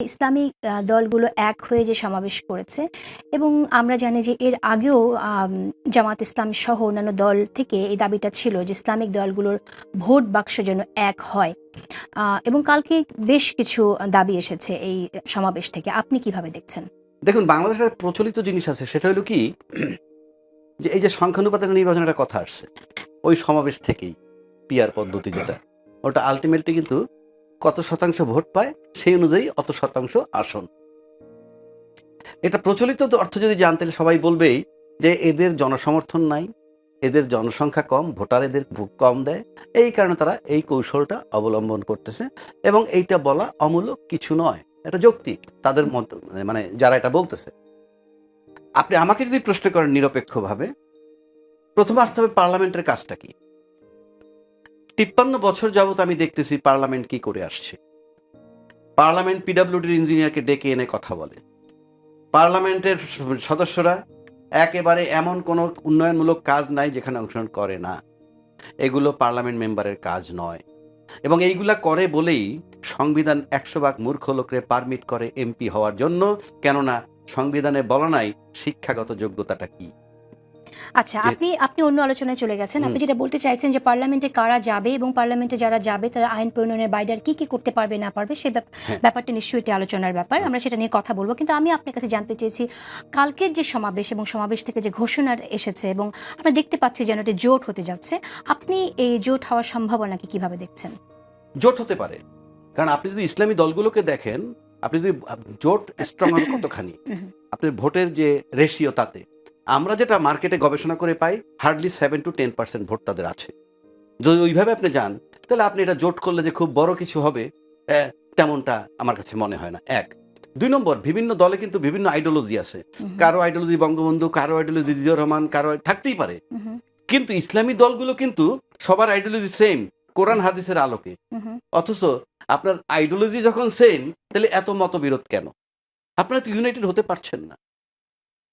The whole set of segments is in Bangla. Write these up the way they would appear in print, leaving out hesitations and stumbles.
ইসলামিক দলগুলো এক হয়ে যে সমাবেশ করেছে এবং আমরা জানি যে এর আগেও জামাত ইসলাম সহ অন্যান্য দল থেকে এই দাবিটা ছিল যে ইসলামিক দলগুলোর ভোট বাক্স যেন এক হয়। এবং কালকে বেশ কিছু দাবি এসেছে এই সমাবেশ থেকে। আপনি কিভাবে দেখছেন? দেখুন, বাংলাদেশের প্রচলিত জিনিস আছে, সেটা হলো কি যে এই যে সংখ্যানুপাতের নির্বাচনের একটা কথা আসছে ওই সমাবেশ থেকেই, পিআর পদ্ধতি যেটা, ওটা আলটিমেটলি কিন্তু কত শতাংশ ভোট পায় সেই অনুযায়ী অত শতাংশ আসন। এটা প্রচলিত অর্থ যদি জানতে সবাই বলবেই যে এদের জনসমর্থন নাই, এদের জনসংখ্যা কম, ভোটার এদের কম দেয়, এই কারণে তারা এই কৌশলটা অবলম্বন করতেছে। এবং এইটা বলা অমূলক কিছু নয়, এটা যৌক্তিক তাদের মত, মানে যারা এটা বলতেছে। আপনি আমাকে যদি প্রশ্ন করেন নিরপেক্ষভাবে, প্রথমে আসতে হবে পার্লামেন্টের কাজটা কি। 53 বছর যাবত আমি দেখতেছি পার্লামেন্ট কি করে আসছে। পার্লামেন্ট পিডব্লিউডির ইঞ্জিনিয়ারকে ডেকে এনে কথা বলে। পার্লামেন্টের সদস্যরা একেবারে এমন কোনো উন্নয়নমূলক কাজ নাই যেখানে অংশগ্রহণ করে না। এগুলো পার্লামেন্ট মেম্বারের কাজ নয়। এবং এইগুলা করে বলেই সংবিধান 100 ভাগ মূর্খ লোকরে পারমিট করে এমপি হওয়ার জন্য, কেননা সংবিধানে বলা নাই শিক্ষাগত যোগ্যতাটা কি। আচ্ছা, আপনি অন্য আলোচনায় চলে গেছেন। আপনি যেটা বলতে চাইছেন যে পার্লামেন্টে কারা যাবে এবং পার্লামেন্টে যারা যাবে তারা আইন প্রণয়নের বাইরে আর কি করতে পারবে না পারবে সে হ্যাঁ, ব্যাপারটা নিশ্চয়ই একটি আলোচনার ব্যাপার। আমরা সেটা নিয়ে কথা বলবো। কিন্তু আমি আপনার কাছে জানতে চেয়েছি, কালকের যে সমাবেশ এবং সমাবেশ থেকে যে ঘোষণা এসেছে এবং আমরা দেখতে পাচ্ছি যেন এটা জোট হতে যাচ্ছে, আপনি এই জোট হওয়ার সম্ভাবনাকে কিভাবে দেখছেন? জোট হতে পারে। কারণ আপনি যদি ইসলামী দলগুলোকে দেখেন, আপনি যদি জোট স্ট্রং হবে কতখানি, আপনার ভোটের যে রেশিও, তাতে আমরা যেটা মার্কেটে গবেষণা করে পাই হার্ডলি 7-10% ভোট তাদের আছে। যদি ওইভাবে আপনি যান, তাহলে আপনি এটা জোট করলে যে খুব বড় কিছু হবে তেমনটা আমার কাছে মনে হয় না। 1, 2 নম্বর, বিভিন্ন দলে কিন্তু বিভিন্ন আইডিওলজি আছে। কারো আইডিওলজি বঙ্গবন্ধু, কারো আইডিওলজি জিয়াউর রহমান, কারো থাকতেই পারে। কিন্তু ইসলামী দলগুলো কিন্তু সবার আইডিওলজি সেম, কোরআন হাদিসের আলোকে। অথচ আপনার আইডিওলজি যখন সেম, তাহলে এত মতবিরোধ কেন? আপনারা তো ইউনাইটেড হতে পারছেন না।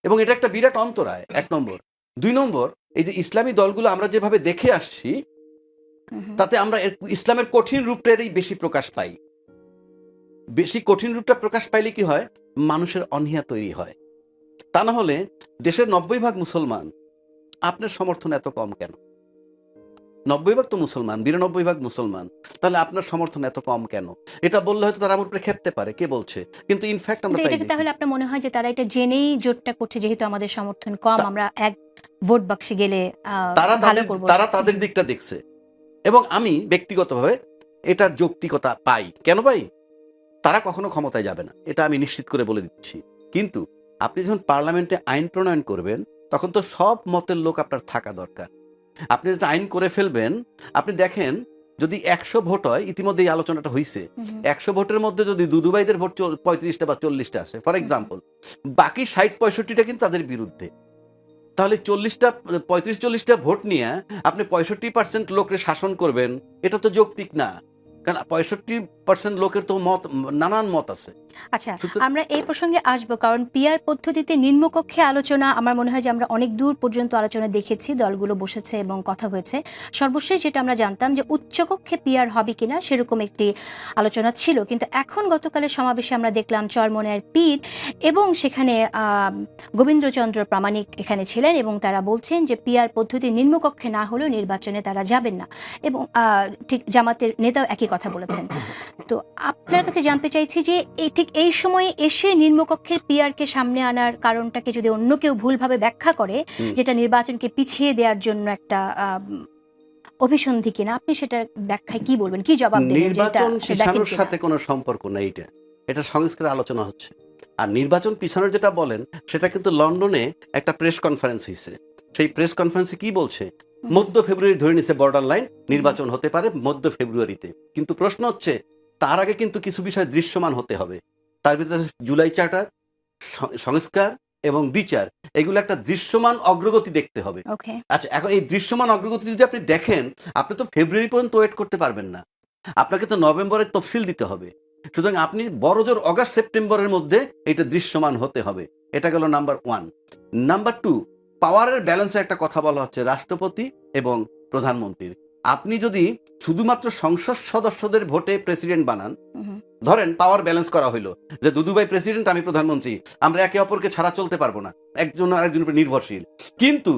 এবং এটা একটা বিরাট অন্তরায়, 1 নম্বর। 2 নম্বর, এই যে ইসলামী দলগুলো আমরা যেভাবে দেখে আসছি, তাতে আমরা ইসলামের কঠিন রূপটারই বেশি প্রকাশ পাই। বেশি কঠিন রূপটা প্রকাশ পাইলে কি হয়, মানুষের অনীহা তৈরি হয়। তা না হলে দেশের 90 ভাগ মুসলমান, আপনার সমর্থন এত কম কেন? 90 ভাগ তো মুসলমান, 92 ভাগ মুসলমান, তাহলে আপনার সমর্থন এত কম কেন? এটা বললে হয়তো তারা আমার উপরে ক্ষেপতে পারে, কে বলছে? কিন্তু ইনফ্যাক্ট আমরা তাই দেখি। তাহলে আপনার মনে হয় যে তারা এটা জেনেই জোটটা করছে, যেহেতু আমাদের সমর্থন কম, আমরা এক ভোট বাক্সে গেলে ভালো করব। তারা তাদের দিকটা দেখছে। এবং আমি ব্যক্তিগতভাবে এটার যৌক্তিকতা পাই। কেন পাই? তারা কখনো ক্ষমতায় যাবে না, এটা আমি নিশ্চিত করে বলে দিচ্ছি। কিন্তু আপনি যখন পার্লামেন্টে আইন প্রণয়ন করবেন, তখন তো সব মতের লোক আপনার থাকা দরকার। আপনি যদি আইন করে ফেলবেন, আপনি দেখেন যদি 100 ভোট হয়, ইতিমধ্যে এই আলোচনাটা হইছে, 100 ভোটের মধ্যে যদি দুদুভাইদের ভোট 35টা বা 40টা আছে ফর এক্সাম্পল, বাকি 60-65টা কিন্তু তাদের বিরুদ্ধে। তাহলে 35-40টা ভোট নিয়ে আপনি 65% লোকের শাসন করবেন, এটা তো যৌক্তিক না। কারণ 65% লোকের তো মত, নানান মত আছে। আচ্ছা, আমরা এই প্রসঙ্গে আসবো, কারণ পিআর পদ্ধতিতে নিম্নকক্ষে আলোচনা আমার মনে হয় যে আমরা অনেক দূর পর্যন্ত আলোচনা দেখেছি, দলগুলো বসেছে এবং কথা হয়েছে। সর্বশেষ যেটা আমরা জানতাম যে উচ্চকক্ষে পিআর হবে কিনা সেরকম একটি আলোচনা ছিল, কিন্তু এখন গতকালের সমাবেশে আমরা দেখলাম চরমনের পীর এবং সেখানে গোবিন্দচন্দ্র প্রামাণিক এখানে ছিলেন এবং তারা বলছেন যে পিআর পদ্ধতি নিম্নকক্ষে না হলেও নির্বাচনে তারা যাবেন না। এবং ঠিক জামাতের নেতাও একই কথা বলেছেন। তো আপনার কাছে জানতে চাইছি যে ঠিক এই সময়ে এসে নিম্নকক্ষের পিআরকে সামনে আনার কারণটাকে যদি অন্য কেউ ভুলভাবে ব্যাখ্যা করে, যেটা নির্বাচনকে পিছিয়ে দেওয়ার জন্য একটা অভিসন্ধি কিনা, আপনি সেটার ব্যাখ্যায় কি বলবেন, কি জবাব দেবেন? নির্বাচন পিছানোর সাথে কোনো সম্পর্ক নেই, এটা সংস্কারের আলোচনা হচ্ছে। আর নির্বাচন পিছানোর যেটা বলেন, সেটা কিন্তু লন্ডনে একটা প্রেস কনফারেন্স হয়েছে। সেই প্রেস কনফারেন্সে কি বলছে, মধ্য ফেব্রুয়ারি ধরে নিছে বর্ডার লাইন, নির্বাচন হতে পারে মধ্য ফেব্রুয়ারিতে। কিন্তু প্রশ্ন হচ্ছে, তার আগে কিন্তু কিছু বিষয় দৃশ্যমান হতে হবে। তার ভিতরে জুলাই চার্টার, সংস্কার এবং বিচার, এগুলো একটা দৃশ্যমান অগ্রগতি দেখতে হবে। আচ্ছা, এখন এই দৃশ্যমান অগ্রগতি যদি আপনি দেখেন, আপনি তো ফেব্রুয়ারি পর্যন্ত ওয়েট করতে পারবেন না, আপনাকে তো নভেম্বরের তফসিল দিতে হবে। সুতরাং আপনি বড়জোর অগাস্ট সেপ্টেম্বরের মধ্যে এটা দৃশ্যমান হতে হবে। এটা গেল নাম্বার 1। নাম্বার 2, পাওয়ারের ব্যালেন্সে একটা কথা বলা হচ্ছে রাষ্ট্রপতি এবং প্রধানমন্ত্রীর। আপনি যদি শুধুমাত্র সংসদ সদস্যদের ভোটে প্রেসিডেন্ট বানান, হুম, ধরেন পাওয়ার ব্যালেন্স করা হইলো যে দুদুভাই প্রেসিডেন্ট, আমি প্রধানমন্ত্রী, আমরা একে অপরকে ছাড়া চলতে পারবো না, একজন আরেকজনের উপর নির্ভরশীল। কিন্তু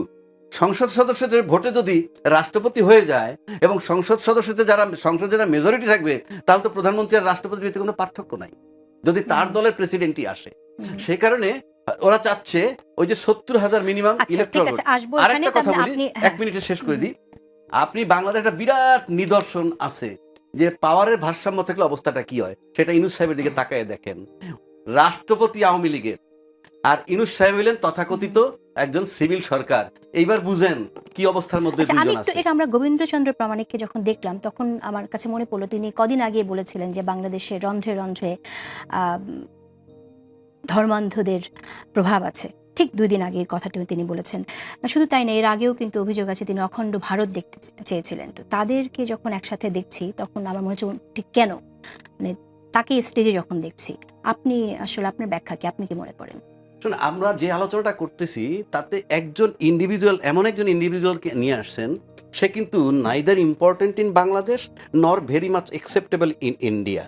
সংসদ সদস্যদের ভোটে যদি রাষ্ট্রপতি হয়ে যায় এবং সংসদ সদস্যদের যারা সংসদে যারা মেজরিটি থাকবে, তাহলে তো প্রধানমন্ত্রী আর রাষ্ট্রপতির ভিতরে কোনো পার্থক্য নাই, যদি তার দলের প্রেসিডেন্টই আসে। সে কারণে ওরা চাচ্ছে ওই যে 70,000 মিনিমাম আচ্ছা ঠিক ইলেকট্রাল আছে, ভোট। আসবো আর এখানে। একটা কথা তাহলে বলি, আপনি 1 মিনিটে শেষ করে দিই। আপনি বাংলাদেশে একটা বিরাট নিদর্শন আছে যে পাওয়ারের ভারসাম্য থাকলে অবস্থাটা কি হয়, সেটা ইউনূস সাহেবের দিকে তাকায় দেখেন। রাষ্ট্রপতি আওয়ামী লীগের, আর ইউনূস সাহেব হলেন তথাকথিত একজন সিভিল সরকার। এইবার বুঝেন কি অবস্থার মধ্যে আচ্ছা, আমি দুইজন একটু আছে। এটা আমরা গোবিন্দচন্দ্র প্রামাণিককে যখন দেখলাম তখন আমার কাছে মনে পড়লো তিনি কদিন আগে বলেছিলেন যে বাংলাদেশে রন্ধ্রে রন্ধ্রে আহ, ধর্মান্ধদের প্রভাব আছে। ঠিক 2 দিন আগে এই কথাটি তিনি বলেছেন। শুধু তাই না, এর আগেও কিন্তু অভিযোগ আছে তিনি অখণ্ড ভারত দেখতে চেয়েছিলেন। তো তাদেরকে যখন একসাথে দেখছি তখন আমার মনে হচ্ছে ঠিক কেন, মানে তাকে স্টেজে যখন দেখছি, আপনি আসলে আপনার ব্যাখ্যা কি, আপনি কি মনে করেন? শুনুন, আমরা যে আলোচনাটা করতেছি তাতে একজন ইন্ডিভিজুয়াল, এমন একজন ইন্ডিভিজুয়ালকে নিয়ে আসছেন, সে কিন্তু নাইদার ইম্পর্টেন্ট ইন বাংলাদেশ নর very much acceptable in India.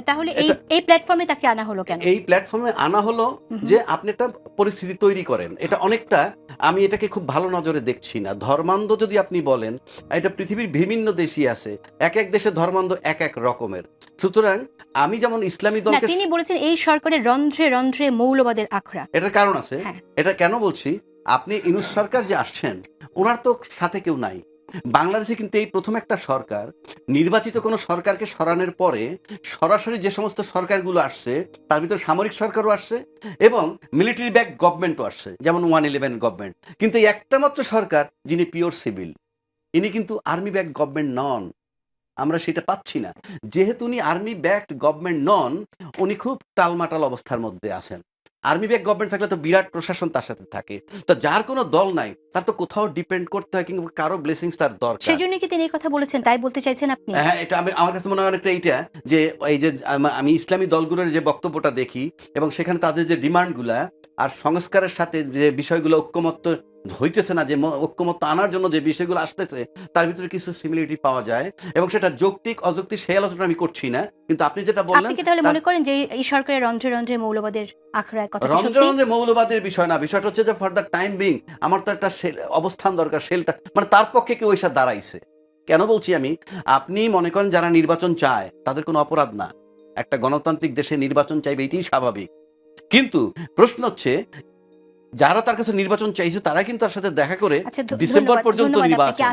তাহলে এই প্ল্যাটফর্মে তাকে আনা হলো কেন? এই প্ল্যাটফর্মে আনা হলো যে আপনি একটা পরিস্থিতি তৈরি করেন। এটা অনেকটা, আমি এটাকে খুব ভালো নজরে দেখছি না। ধর্মান্ধ যদি আপনি বলেন, এটা পৃথিবীর বিভিন্ন দেশই আছে, এক এক দেশে ধর্মান্ধ এক এক রকমের। সুতরাং আমি যেমন ইসলামী না, দলকে, তিনি বলেছেন এই সরকারের রন্ধ্রে রন্ধ্রে মৌলবাদের আখড়া। এটার কারণ আছে। হ্যাঁ। এটা কেন বলছি, আপনি ইউনূস সরকার যে আসছেন, ওনার তো সাথে কেউ নাই। বাংলাদেশে কিন্তু এই প্রথম একটা সরকার, নির্বাচিত কোনো সরকারকে সরানোর পরে সরাসরি যে সমস্ত সরকারগুলো আসছে তার ভিতরে সামরিক সরকারও আসছে এবং মিলিটারি ব্যাক গভর্নমেন্টও আসছে, যেমন 111 গভর্নমেন্ট। কিন্তু এই একটা মাত্র সরকার যিনি পিওর সিভিল, ইনি কিন্তু আর্মি ব্যাক গভর্নমেন্ট নন। আমরা সেটা পাচ্ছি না। যেহেতু উনি আর্মি ব্যাকড গভর্নমেন্ট নন, উনি খুব টালমাটাল অবস্থার মধ্যে আছেন। আর্মি ব্যাক গভর্নমেন্ট থাকলে তো বিরাট প্রশাসন তার সাথে থাকে। তো যার কোনো দল নাই, তার তো কোথাও ডিপেন্ড করতে হয়, কিংবা কারো ব্লেসিংস তার দরকার। সেজন্য কি তিনি এই কথা বলেছেন, তাই বলতে চাইছেন আপনি? হ্যাঁ, এটা আমার কাছে মনে হয় অনেকটা এইটা, যে এই যে আমি ইসলামী দলগুলোর যে বক্তব্যটা দেখি এবং সেখানে তাদের যে ডিমান্ডগুলা আর সংস্কারের সাথে যে বিষয়গুলো ঐক্যমত্য হইতেছে না, যে ঐক্যমত্য আনার জন্য যে বিষয়গুলো আসতেছে, তার ভিতরে কিছু সিমিলারিটি পাওয়া যায় এবং সেটা যৌক্তিক অযৌক্তিক সেই আলোচনা আমি করছি না। কিন্তু আপনি যেটা বললেন, আপনি কি তাহলে মনে করেন যে এই সরকারের রন্ধ্রে রন্ধ্রে মৌলবাদের আখড়ার কথা রন্ধ্রে রন্ধ্রে মৌলবাদের বিষয় না, বিষয়টা হচ্ছে যে ফর দ্য টাইম বিং আমার তো একটা অবস্থান দরকার, শেলটা, মানে তার পক্ষে কেউ এসে দাঁড়াইছে। কেন বলছি আমি, আপনি মনে করেন যারা নির্বাচন চায় তাদের কোনো অপরাধ না, একটা গণতান্ত্রিক দেশে নির্বাচন চাইবে, এটাই স্বাভাবিক। কিন্তু প্রশ্ন হচ্ছে, যারা তার কাছে নির্বাচন চাইছে তারা কিন্তু তার সাথে দেখা করে আচ্ছা, ডিসেম্বর ধন্যবাদ পর্যন্ত ধন্যবাদ নির্বাচন আপনাকে।